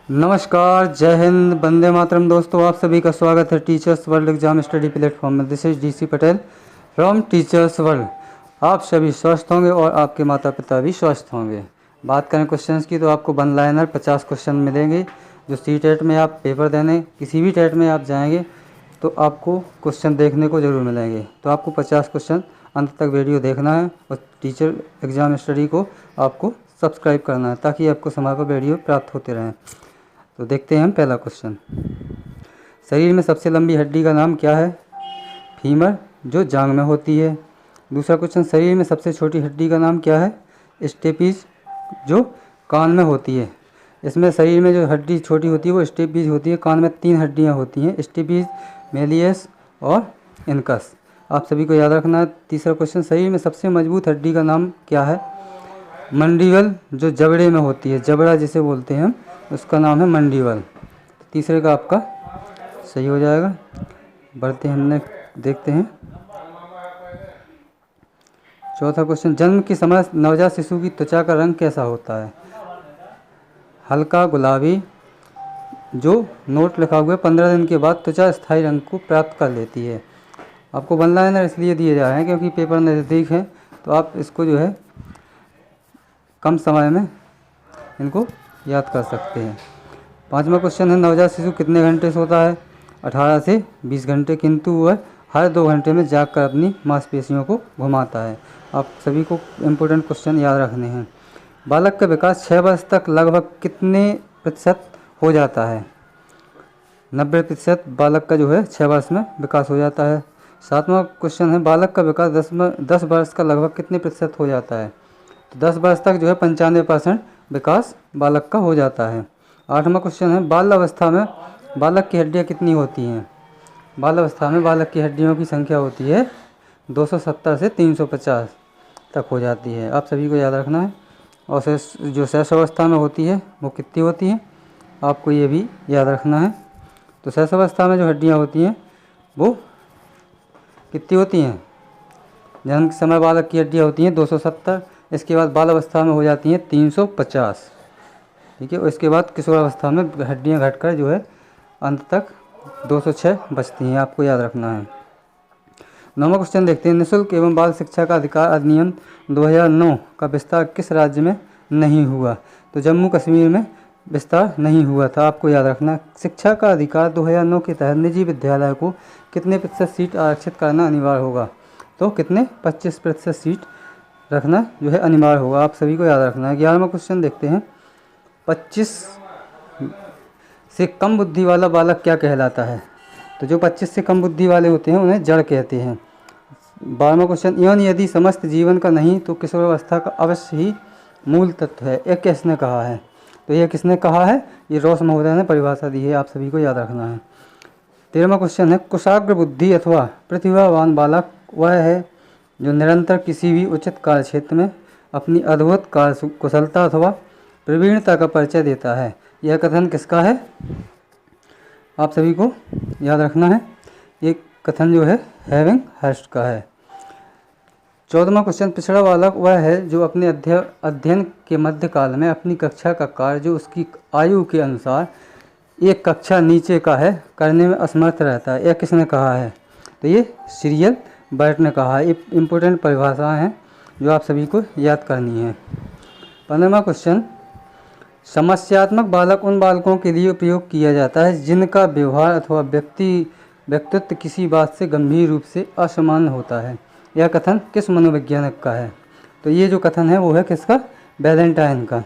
नमस्कार, जय हिंद, वंदे मातरम। दोस्तों, आप सभी का स्वागत है teachers world exam study platform में। This is DC Patel from teachers world. आप सभी स्वस्थ होंगे और आपके माता पिता भी स्वस्थ होंगे। बात करें क्वेश्चंस की तो आपको वन लाइनर 50 क्वेश्चन मिलेंगे जो सी टेट में आप पेपर देने किसी भी टेट में आप जाएंगे तो आपको क्वेश्चन देखने को ज़रूर मिलेंगे। तो आपको 50 क्वेश्चन अंत तक वीडियो देखना है और टीचर एग्ज़ाम स्टडी को आपको सब्सक्राइब करना है ताकि आपको समय पर वीडियो प्राप्त होते रहें। तो देखते हैं हम पहला क्वेश्चन। शरीर में सबसे लंबी हड्डी का नाम क्या है? फीमर, जो जांघ में होती है। दूसरा क्वेश्चन, शरीर में सबसे छोटी हड्डी का नाम क्या है? स्टेपीज, जो कान में होती है। इसमें शरीर में जो हड्डी छोटी होती है वो स्टेपीज होती है। कान में 3 हड्डियां होती हैं, स्टेपीज, मेलियस और इनकस। आप सभी को याद रखना है। तीसरा क्वेश्चन, शरीर में सबसे मजबूत हड्डी का नाम क्या है? मंडिबल, जो जबड़े में होती है, जबड़ा जिसे बोलते हैं हम, उसका नाम है मंडिबल। तीसरे का आपका सही हो जाएगा। बढ़ते हैं, हमने देखते हैं चौथा क्वेश्चन। जन्म के समय नवजात शिशु की त्वचा का रंग कैसा होता है? हल्का गुलाबी, जो नोट लिखा हुआ है 15 दिन के बाद त्वचा स्थायी रंग को प्राप्त कर लेती है। आपको वन लाइनर इसलिए दिए जा रहे हैं क्योंकि पेपर नज़दीक है, तो आप इसको जो है कम समय में इनको याद कर सकते हैं। पांचवा क्वेश्चन है, नवजात शिशु कितने घंटे सोता है? 18 से 20 घंटे, किंतु वह हर 2 घंटे में जागकर अपनी मांसपेशियों को घुमाता है। आप सभी को इम्पोर्टेंट क्वेश्चन याद रखने हैं। बालक का विकास 6 वर्ष तक लगभग कितने प्रतिशत हो जाता है? 90% बालक का जो है 6 वर्ष में विकास हो जाता है। सातवां क्वेश्चन है, बालक का विकास 10 वर्ष का लगभग कितने प्रतिशत हो जाता है? तो 10 वर्ष तक जो है 95% विकास बालक का हो जाता है। आठवां क्वेश्चन है, बाल अवस्था में बालक की हड्डियाँ कितनी होती हैं? बाल अवस्था में बालक की हड्डियों की संख्या होती है 270 से 350 तक हो जाती है। आप सभी को याद रखना है। और जो शैशव अवस्था में होती है वो कितनी होती है, आपको ये भी याद रखना है। तो शैशव अवस्था में जो हड्डियाँ होती हैं वो कितनी होती हैं? जन्म के समय बालक की हड्डियाँ होती हैं 270, इसके बाद बाल अवस्था में हो जाती हैं 350, ठीक है। और इसके बाद किशोर अवस्था में हड्डियाँ घटकर जो है अंत तक 206 बचती हैं। आपको याद रखना है। 9वां क्वेश्चन देखते हैं, निःशुल्क एवं बाल शिक्षा का अधिकार अधिनियम 2009 का विस्तार किस राज्य में नहीं हुआ? तो जम्मू कश्मीर में विस्तार नहीं हुआ था। आपको याद रखना, शिक्षा का अधिकार 2009 के तहत निजी विद्यालय को कितने प्रतिशत सीट आरक्षित करना अनिवार्य होगा? तो कितने? 25% सीट रखना जो है अनिवार्य होगा। आप सभी को याद रखना है। 11वां क्वेश्चन देखते हैं, 25 से कम बुद्धि वाला बालक क्या कहलाता है? तो जो 25 से कम बुद्धि वाले होते हैं उन्हें जड़ कहते हैं। 12वां क्वेश्चन, यौन यदि समस्त जीवन का नहीं तो किशोरावस्था का अवश्य ही मूल तत्व है, यह किसने कहा है? तो यह किसने कहा है? ये रॉस महोदय ने परिभाषा दी है। आप सभी को याद रखना है। 13वां क्वेश्चन है, कुशाग्र बुद्धि अथवा प्रतिभावान बालक वह है जो निरंतर किसी भी उचित कार्य क्षेत्र में अपनी अद्भुत कार्य कुशलता अथवा प्रवीणता का परिचय देता है। यह कथन किसका है? आप सभी को याद रखना है। ये कथन जो है हेविंग हर्स्ट का है। 14वां क्वेश्चन, पिछड़ा बालक वह है जो अपने अध्ययन के मध्यकाल में अपनी कक्षा का कार्य जो उसकी आयु के अनुसार एक कक्षा नीचे का है करने में असमर्थ रहता है। यह किसने कहा है? तो ये सीरियल बर्ट ने कहा है। ये इम्पोर्टेंट परिभाषाएं हैं जो आप सभी को याद करनी है। 15वां क्वेश्चन, समस्यात्मक बालक उन बालकों के लिए उपयोग किया जाता है जिनका व्यवहार अथवा व्यक्तित्व किसी बात से गंभीर रूप से असामान्य होता है। यह कथन किस मनोवैज्ञानिक का है? तो ये जो कथन है वो है किसका? वैलेंटाइन का।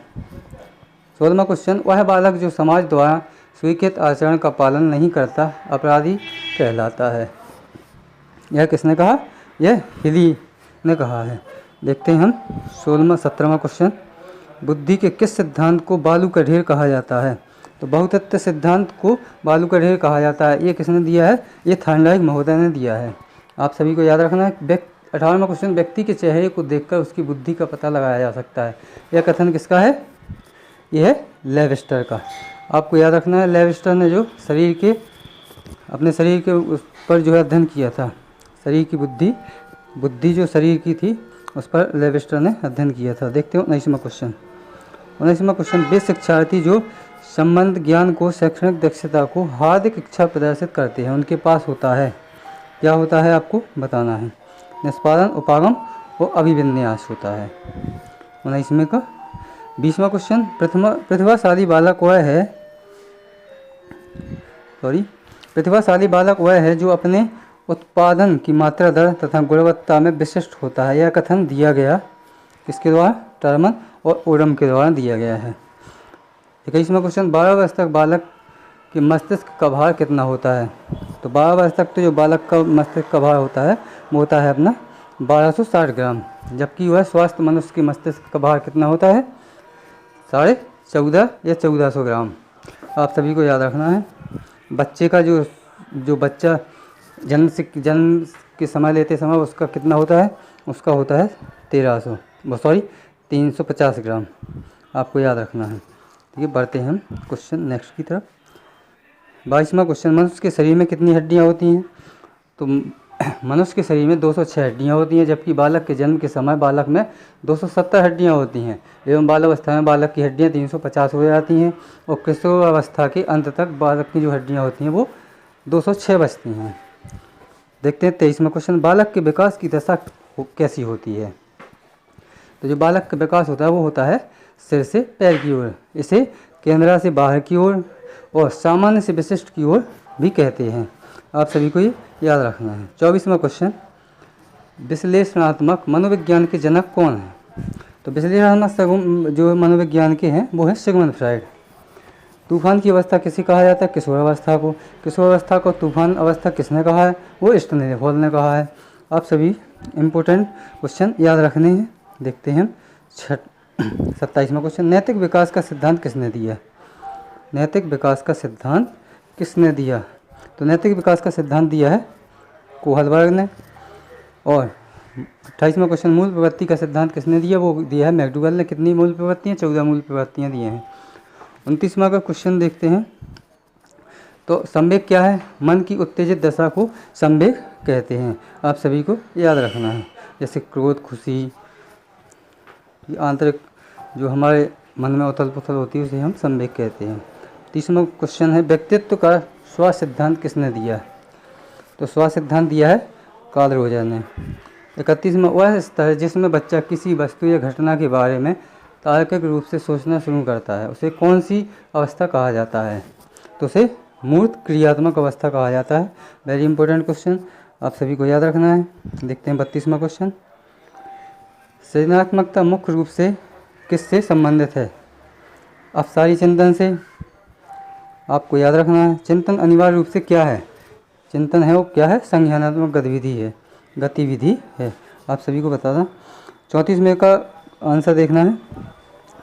16वां क्वेश्चन, वह बालक जो समाज द्वारा स्वीकृत आचरण का पालन नहीं करता अपराधी कहलाता है। यह किसने कहा? यह हिली ने कहा है। देखते हैं हम 17वां क्वेश्चन, बुद्धि के किस सिद्धांत को बालू का ढेर कहा जाता है? तो बहुतत्व सिद्धांत को बालू का ढेर कहा जाता है। ये किसने दिया है? ये थॉर्नडाइक महोदय ने दिया है। आप सभी को याद रखना है। 18वां क्वेश्चन, व्यक्ति के चेहरे को देखकर उसकी बुद्धि का पता लगाया जा सकता है। यह कथन किसका है? यह है लेविस्टर का। आपको याद रखना है, लेविस्टर ने जो अपने शरीर के उस पर जो है अध्ययन किया था, शरीर की बुद्धि जो शरीर की थी उस पर लेविस्टर ने अध्ययन किया था। देखते हो 19वां क्वेश्चन। 19वां क्वेश्चन, वे शिक्षार्थी जो संबंध ज्ञान को, शैक्षणिक दक्षता को, हार्दिक इच्छा प्रदर्शित करते हैं, उनके पास होता है। क्या होता है आपको बताना है। निष्पादन, उपागम और अभिविन्यास होता है। 19वें का 20वां क्वेश्चन, प्रतिभाशाली बालक वह है प्रतिभाशाली बालक वह है जो अपने उत्पादन की मात्रा, दर तथा गुणवत्ता में विशिष्ट होता है। यह कथन दिया गया किसके द्वारा? टर्मन और ओडम के द्वारा दिया गया है। 21वां क्वेश्चन, 12 वर्ष तक बालक के मस्तिष्क का भार कितना होता है? तो 12 वर्ष तक तो जो बालक का मस्तिष्क का भार होता है वो होता है अपना 1260 ग्राम, जबकि वह स्वस्थ मनुष्य के मस्तिष्क का भार कितना होता है? 14.5 या 1400 ग्राम। आप सभी को याद रखना है। बच्चे का जो बच्चा जन्म के समय लेते समय उसका कितना होता है? उसका होता है 350 ग्राम। आपको याद रखना है। ठीक है, बढ़ते हैं हम क्वेश्चन नेक्स्ट की तरफ। 22वां क्वेश्चन, मनुष्य के शरीर में कितनी हड्डियां होती हैं? तो मनुष्य के शरीर में 206 हड्डियां होती हैं, जबकि बालक के जन्म के समय बालक में 270 हड्डियां होती हैं एवं बाल्यावस्था में बालक की हड्डियां 350 हो जाती हैं और किशोर अवस्था के अंत तक बालक की जो हड्डियां होती हैं वो 206 बचती हैं। देखते हैं 23वां क्वेश्चन, बालक के विकास की दशा कैसी होती है? तो जो बालक का विकास होता है वो होता है सिर से पैर की ओर, इसे केंद्रा से बाहर की ओर और सामान्य से विशिष्ट की ओर भी कहते हैं। आप सभी को ये याद रखना है। 24वां क्वेश्चन, विश्लेषणात्मक मनोविज्ञान के जनक कौन है? तो विश्लेषणात्मक जो मनोविज्ञान के हैं वो है सिगमंड फ्राइड। तूफान की अवस्था किसे कहा जाता है? किशोर अवस्था को। किशोर अवस्था को तूफान अवस्था किसने कहा है? वो स्टैनफोर्ड ने कहा है। आप सभी इम्पोर्टेंट क्वेश्चन याद रखने हैं। देखते हैं 27वां क्वेश्चन, नैतिक विकास का सिद्धांत किसने दिया? नैतिक विकास का सिद्धांत किसने दिया? तो नैतिक विकास का सिद्धांत दिया है कोहलबर्ग ने। और 28वां क्वेश्चन, मूल प्रवृत्ति का सिद्धांत किसने दिया? वो दिया है मैकडूगल ने। कितनी मूल प्रवृत्तियाँ? 14 मूल प्रवृत्तियाँ दिए हैं। 29वां का क्वेश्चन देखते हैं। तो संवेग क्या है? मन की उत्तेजित दशा को संवेग कहते हैं। आप सभी को याद रखना है। जैसे क्रोध, खुशी, आंतरिक जो हमारे मन में उथल पुथल होती है उसे हम संवेग कहते हैं। 30वां क्वेश्चन है, व्यक्तित्व का स्व सिद्धांत किसने दिया? तो स्व सिद्धांत दिया है कार्ल रोजर ने। 31वां, वह स्तर जिसमें बच्चा किसी वस्तु या घटना के बारे में तार्किक रूप से सोचना शुरू करता है उसे कौन सी अवस्था कहा जाता है? तो उसे मूर्त क्रियात्मक अवस्था कहा जाता है। वेरी इंपॉर्टेंट क्वेश्चन, आप सभी को याद रखना है। देखते हैं 32वां क्वेश्चन, सृजनात्मकता मुख्य रूप से किससे संबंधित है? अफसारी चिंतन से। आपको याद रखना है। चिंतन अनिवार्य रूप से क्या है? चिंतन है वो क्या है? संज्ञानात्मक गतिविधि है। आप सभी को बता दें। 34वें का आंसर देखना है।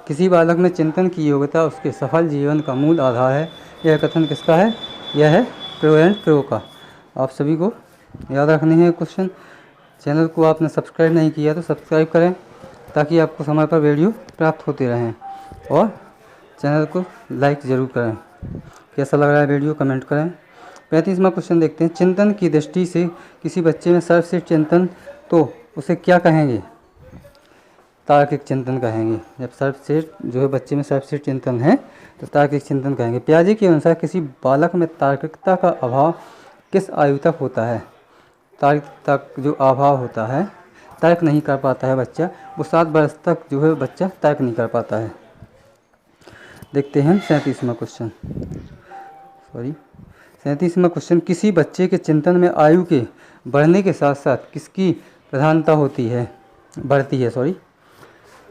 किसी बालक में चिंतन की योग्यता उसके सफल जीवन का मूल आधार है। यह कथन किसका है? यह है प्रो एंड प्रो का। आप सभी को याद रखने हैं क्वेश्चन। चैनल को आपने सब्सक्राइब नहीं किया तो सब्सक्राइब करें ताकि आपको समय पर वीडियो प्राप्त होते रहें, और चैनल को लाइक ज़रूर करें। कैसा लग रहा है वीडियो कमेंट करें। 35वां क्वेश्चन देखते हैं। चिंतन की दृष्टि से किसी बच्चे में सर्वश्रेष्ठ चिंतन तो उसे क्या कहेंगे? तार्किक चिंतन कहेंगे। जब सर्वश्रेष्ठ जो है बच्चे में सर्वश्रेष्ठ चिंतन है तो तार्किक चिंतन कहेंगे। पियाजे के अनुसार किसी बालक में तार्किकता का अभाव किस आयु तक होता है? तार्किकता जो अभाव होता है, तर्क नहीं कर पाता है बच्चा, वो 7 वर्ष तक जो है बच्चा तर्क नहीं कर पाता है। देखते हैं 37वां क्वेश्चन। 37वां क्वेश्चन, किसी बच्चे के चिंतन में आयु के बढ़ने के साथ साथ किसकी प्रधानता बढ़ती है?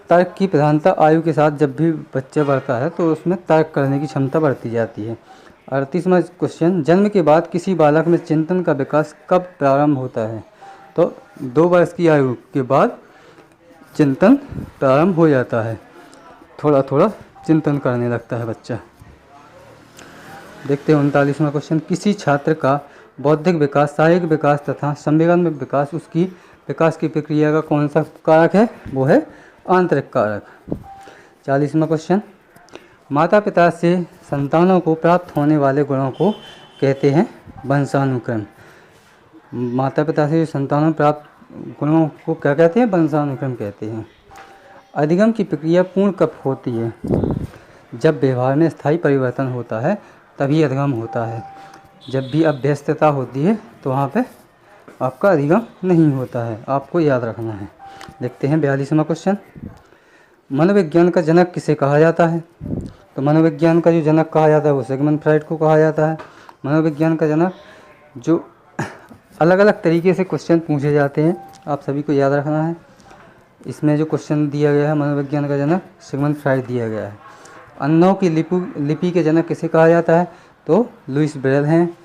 तर्क की प्रधानता आयु के साथ जब भी बच्चा बढ़ता है तो उसमें तर्क करने की क्षमता बढ़ती जाती है। 38वां क्वेश्चन, जन्म के बाद किसी बालक में चिंतन का विकास कब प्रारंभ होता है? तो 2 वर्ष की आयु के बाद चिंतन प्रारंभ हो जाता है। थोड़ा थोड़ा चिंतन करने लगता है बच्चा। देखते हैं 39वां क्वेश्चन, किसी छात्र का बौद्धिक विकास, शारीरिक विकास तथा संवेगात्मक विकास, उसकी विकास की प्रक्रिया का कौन सा कारक है? वो है आंतरिक कारक। 40वां क्वेश्चन, माता पिता से संतानों को प्राप्त होने वाले गुणों को कहते हैं वंशानुक्रम। माता पिता से संतानों प्राप्त गुणों को क्या कहते हैं? वंशानुक्रम कहते हैं। अधिगम की प्रक्रिया पूर्ण कब होती है? जब व्यवहार में स्थायी परिवर्तन होता है तभी अधिगम होता है। जब भी अभ्यस्तता होती है तो वहाँ पे आपका अधिगम नहीं होता है, आपको याद रखना है। देखते हैं 42वां क्वेश्चन। मनोविज्ञान का जनक किसे कहा जाता है? तो मनोविज्ञान का जो जनक कहा जाता है वो सिगमंड फ्राइड को कहा जाता है। मनोविज्ञान का जनक, जो अलग अलग तरीके से क्वेश्चन पूछे जाते हैं, आप सभी को याद रखना है। इसमें जो क्वेश्चन दिया गया है मनोविज्ञान का जनक सिगमंड फ्राइड दिया गया है। अन्नों की लिपि के जनक किसे कहा जाता है? तो लुईस ब्रेल हैं।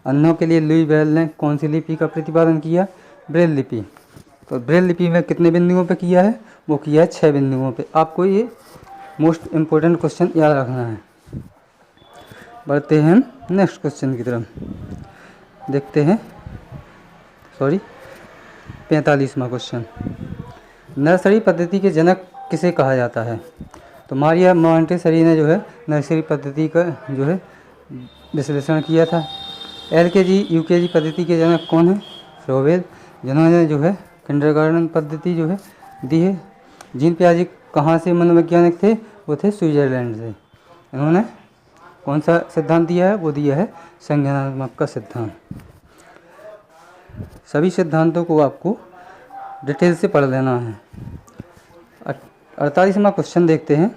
अन्नों के लिए लुई ब्रेल ने कौन सी लिपि का प्रतिपादन किया? ब्रेल लिपि। तो ब्रेल लिपि में कितने बिंदुओं पे किया है? वो किया है 6 बिंदुओं पे। आपको ये मोस्ट इम्पोर्टेंट क्वेश्चन याद रखना है। बढ़ते हैं नेक्स्ट क्वेश्चन की तरफ। देखते हैं 45वां क्वेश्चन। नर्सरी पद्धति के जनक किसे कहा जाता है? तो मारिया मॉन्टेसरी ने जो है नर्सरी पद्धति का जो है विश्लेषण किया था। LKG UKG पद्धति के जनक कौन है? फ्रोबेल, जिन्होंने जो है किंडरगार्टन पद्धति जो है दी है। जीन पियाजे कहाँ से मनोवैज्ञानिक थे? वो थे स्विट्जरलैंड से। इन्होंने कौन सा सिद्धांत दिया है? वो दिया है संज्ञानात्मक का सिद्धांत। सभी सिद्धांतों को आपको डिटेल से पढ़ लेना है। 48वां क्वेश्चन देखते हैं।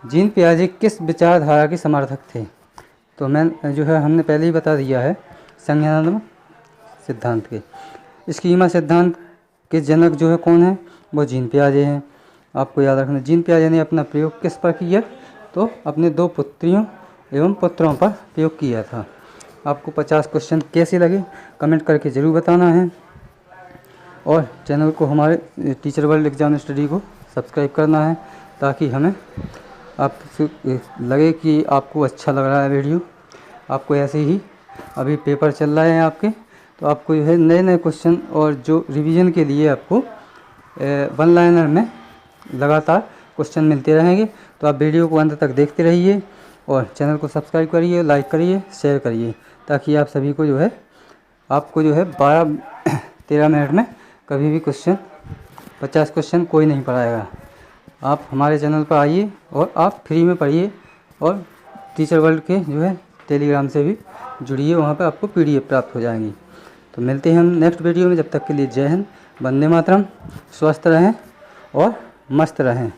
जीन पियाजे किस विचारधारा के समर्थक थे? तो मैं जो है हमने पहले ही बता दिया है संज्ञानात्मक सिद्धांत के। स्कीमा सिद्धांत के जनक जो है कौन है? वो जीन पियाजे हैं। आपको याद रखना, जीन पियाजे ने अपना प्रयोग किस पर किया? तो अपने 2 पुत्रियों एवं पुत्रों पर प्रयोग किया था। आपको 50 क्वेश्चन कैसे लगे कमेंट करके ज़रूर बताना है, और चैनल को हमारे टीचर वर्ल्ड एग्जाम स्टडी को सब्सक्राइब करना है, ताकि हमें आप लगे कि आपको अच्छा लग रहा है वीडियो। आपको ऐसे ही अभी पेपर चल रहे हैं आपके, तो आपको जो है नए नए क्वेश्चन और जो रिवीजन के लिए आपको 1 लाइनर में लगातार क्वेश्चन मिलते रहेंगे। तो आप वीडियो को अंत तक देखते रहिए और चैनल को सब्सक्राइब करिए, लाइक करिए, शेयर करिए, ताकि आप सभी को जो है आपको जो है 12-13 मिनट में कभी भी 50 क्वेश्चन कोई नहीं पढ़ाएगा। आप हमारे चैनल पर आइए और आप फ्री में पढ़िए, और टीचर वर्ल्ड के जो है टेलीग्राम से भी जुड़िए, वहाँ पर आपको PDF प्राप्त हो जाएंगी। तो मिलते हैं हम नेक्स्ट वीडियो में। जब तक के लिए जय हिंद, वंदे मातरम। स्वस्थ रहें और मस्त रहें।